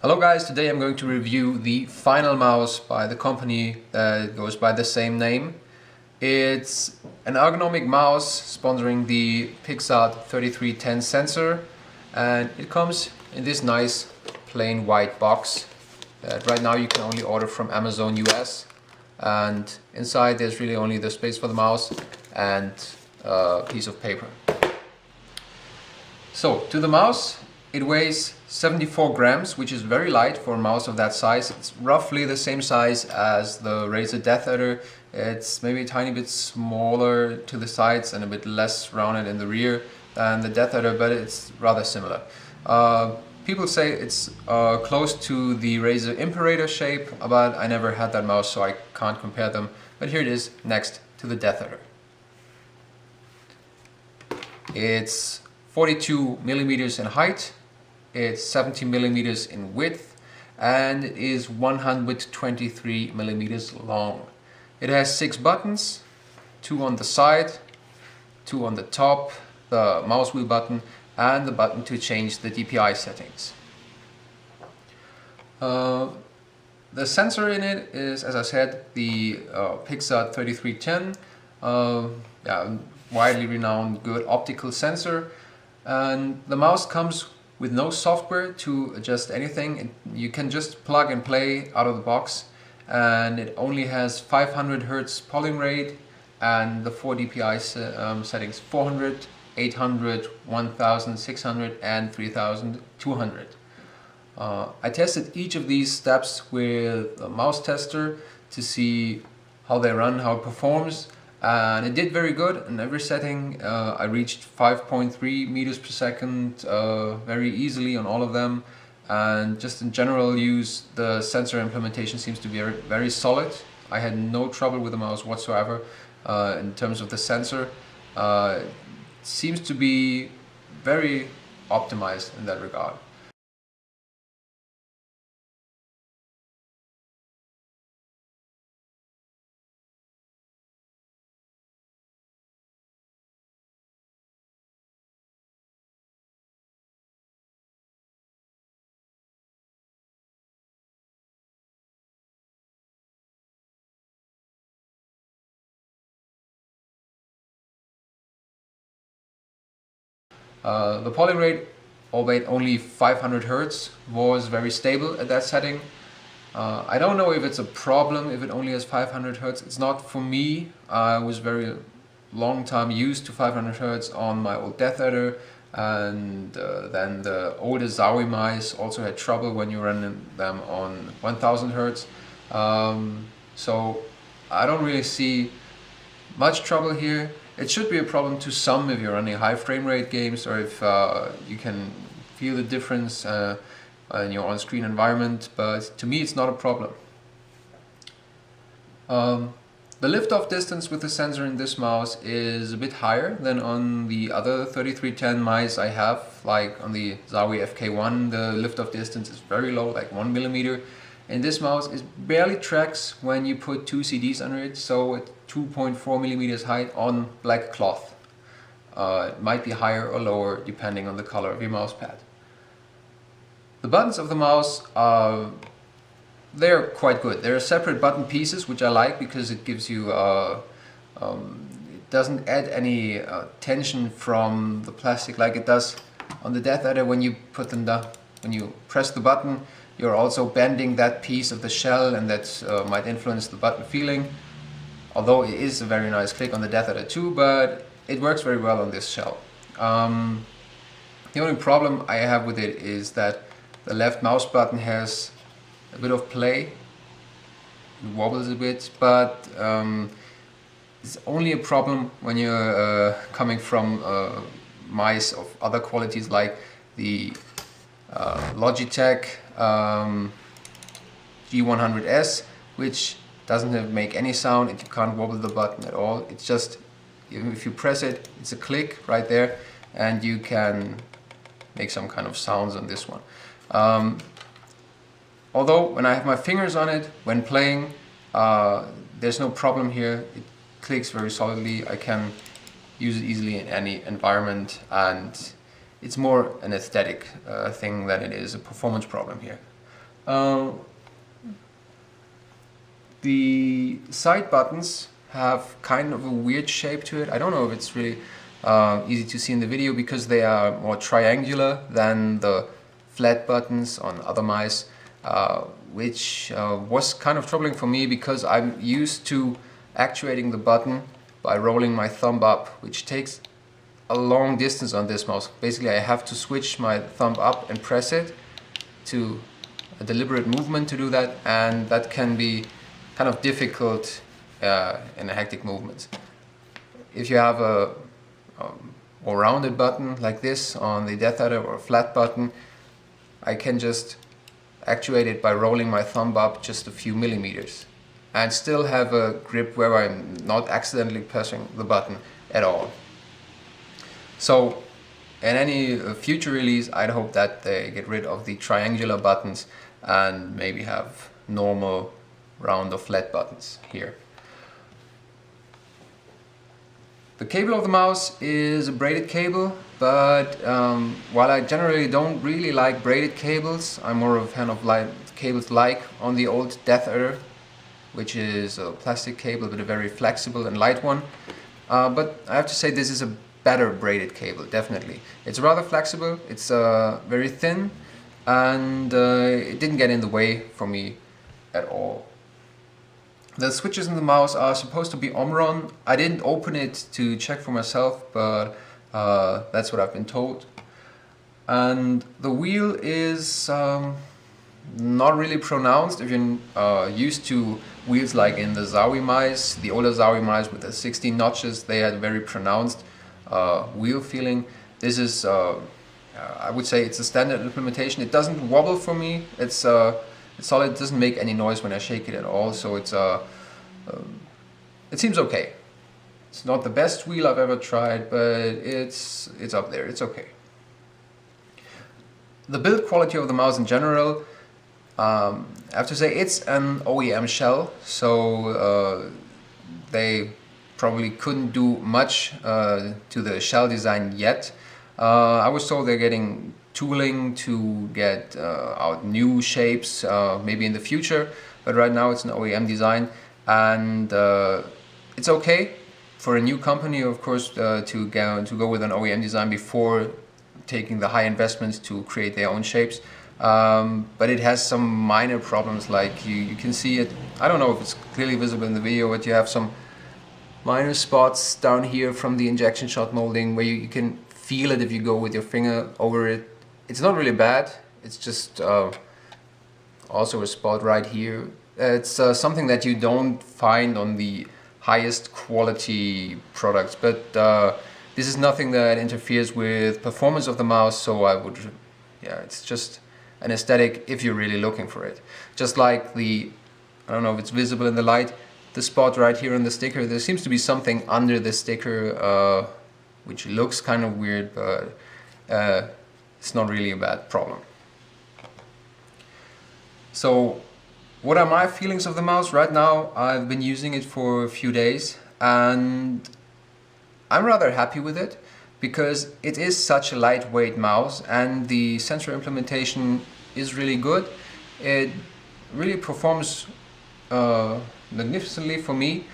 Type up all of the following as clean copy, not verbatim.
Hello guys, today I'm going to review the FinalMouse by the company that goes by the same name. It's an ergonomic mouse sponsoring the Pixar 3310 sensor, and it comes in this nice plain white box that right now you can only order from Amazon US, and inside there's really only the space for the mouse and a piece of paper. So to the mouse, it weighs 74 grams, which is very light for a mouse of that size. It's roughly the same size as the Razer Death Adder. It's maybe a tiny bit smaller to the sides and a bit less rounded in the rear than the Death Adder, but it's rather similar. People say it's close to the Razer Imperator shape, but I never had that mouse, so I can't compare them. But here it is next to the Death Adder. It's 42 millimeters in height. It's 70 millimeters in width, and it is 123 millimeters long. It has 6 buttons, 2 on the side, 2 on the top, the mouse wheel button, and the button to change the DPI settings. The sensor in it is, as I said, the Pixar 3310, widely renowned good optical sensor, and the mouse comes with no software to adjust anything. You can just plug and play out of the box, and it only has 500 Hz polling rate and the 4 DPI settings: 400, 800, 1600 and 3200. I tested each of these steps with a MouseTester to see how they run, how it performs, and it did very good. In every setting I reached 5.3 meters per second very easily on all of them, and just in general use, the sensor implementation seems to be very solid. I had no trouble with the mouse whatsoever in terms of the sensor. It seems to be very optimized in that regard. The polling rate, albeit only 500 Hz, was very stable at that setting. I don't know if it's a problem if it only has 500 Hz. It's not for me. I was very long time used to 500 Hz on my old Death Adder, and then the older Zowie mice also had trouble when you run them on 1000 Hz. So I don't really see much trouble here. It should be a problem to some if you're running high frame rate games, or if you can feel the difference in your on-screen environment, but to me it's not a problem. The lift-off distance with the sensor in this mouse is a bit higher than on the other 3310 mice I have, like on the Zowie FK1. The lift-off distance is very low, like 1 millimeter. In this mouse, it barely tracks when you put 2 CDs under it, so at 2.4 millimeters height on black cloth. It might be higher or lower depending on the color of your mouse pad. The buttons of the mouse, they're quite good. They're separate button pieces, which I like because it gives you, it doesn't add any tension from the plastic like it does on the Death Adder. When you put them down, when you press the button, you're also bending that piece of the shell, and that might influence the button feeling. Although it is a very nice click on the Death Adder too, but it works very well on this shell. The only problem I have with it is that the left mouse button has a bit of play. It wobbles a bit, but it's only a problem when you're coming from mice of other qualities like the Logitech G100S, which doesn't make any sound, and you can't wobble the button at all. It's just, even if you press it, it's a click right there, and you can make some kind of sounds on this one. Although when I have my fingers on it when playing, there's no problem here. It clicks very solidly. I can use it easily in any environment, and it's more an aesthetic thing than it is a performance problem here. The side buttons have kind of a weird shape to it. I don't know if it's really easy to see in the video because they are more triangular than the flat buttons on other mice, which was kind of troubling for me because I'm used to actuating the button by rolling my thumb up, which takes a long distance on this mouse. Basically, I have to switch my thumb up and press it to a deliberate movement to do that, and that can be kind of difficult in a hectic movement. If you have a more rounded button like this on the Death Adder or a flat button, I can just actuate it by rolling my thumb up just a few millimeters and still have a grip where I'm not accidentally pressing the button at all. So in any future release, I'd hope that they get rid of the triangular buttons and maybe have normal round or flat buttons here. The cable of the mouse is a braided cable, but while I generally don't really like braided cables, I'm more of a fan of cables like on the old Death Adder, which is a plastic cable but a very flexible and light one. But I have to say this is a better braided cable, definitely. It's rather flexible, it's very thin, and it didn't get in the way for me at all. The switches in the mouse are supposed to be Omron. I didn't open it to check for myself, but that's what I've been told. And the wheel is not really pronounced. If you're used to wheels like in the Zowie mice, the older Zowie mice with the 16 notches, they had a very pronounced wheel feeling. This is, I would say it's a standard implementation. It doesn't wobble for me. It's solid. It doesn't make any noise when I shake it at all. So it's it seems okay. It's not the best wheel I've ever tried, but it's up there. It's okay. The build quality of the mouse in general, I have to say it's an OEM shell, so they probably couldn't do much to the shell design yet. I was told they're getting tooling to get out new shapes maybe in the future, but right now it's an OEM design, and it's okay for a new company, of course, to go with an OEM design before taking the high investments to create their own shapes. But it has some minor problems, like you can see it. I don't know if it's clearly visible in the video, but you have some minor spots down here from the injection shot molding where you can feel it if you go with your finger over it. It's not really bad, it's just also a spot right here. It's something that you don't find on the highest quality products, but this is nothing that interferes with performance of the mouse, so I would, yeah, it's just an aesthetic if you're really looking for it. Just like the, I don't know if it's visible in the light, the spot right here on the sticker, there seems to be something under the sticker which looks kind of weird, but it's not really a bad problem. So what are my feelings of the mouse right now? I've been using it for a few days and I'm rather happy with it because it is such a lightweight mouse and the sensor implementation is really good. It really performs magnificently for me.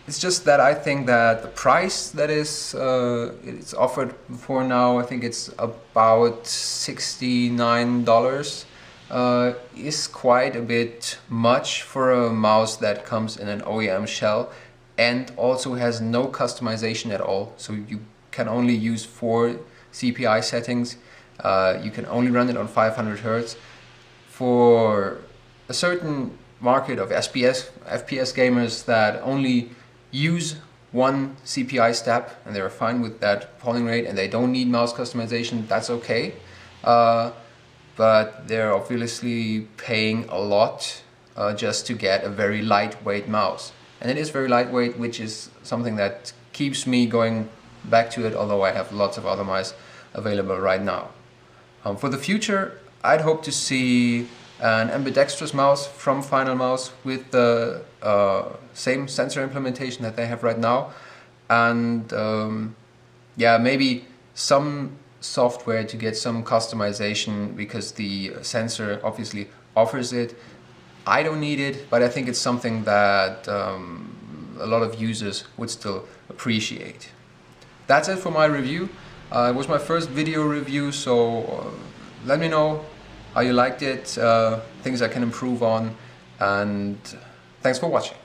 It's just that I think that the price that is it's offered for now, I think it's about $69, is quite a bit much for a mouse that comes in an OEM shell and also has no customization at all. So you can only use 4 CPI settings. You can only run it on 500 Hertz. For a certain market of FPS gamers that only use 1 CPI step and they're fine with that polling rate and they don't need mouse customization, that's okay. But they're obviously paying a lot just to get a very lightweight mouse. And it is very lightweight, which is something that keeps me going back to it, although I have lots of other mice available right now. For the future, I'd hope to see an ambidextrous mouse from FinalMouse with the same sensor implementation that they have right now, and yeah, maybe some software to get some customization because the sensor obviously offers it. I don't need it, but I think it's something that a lot of users would still appreciate. That's it for my review. It was my first video review, so let me know how you liked it, things I can improve on, and thanks for watching.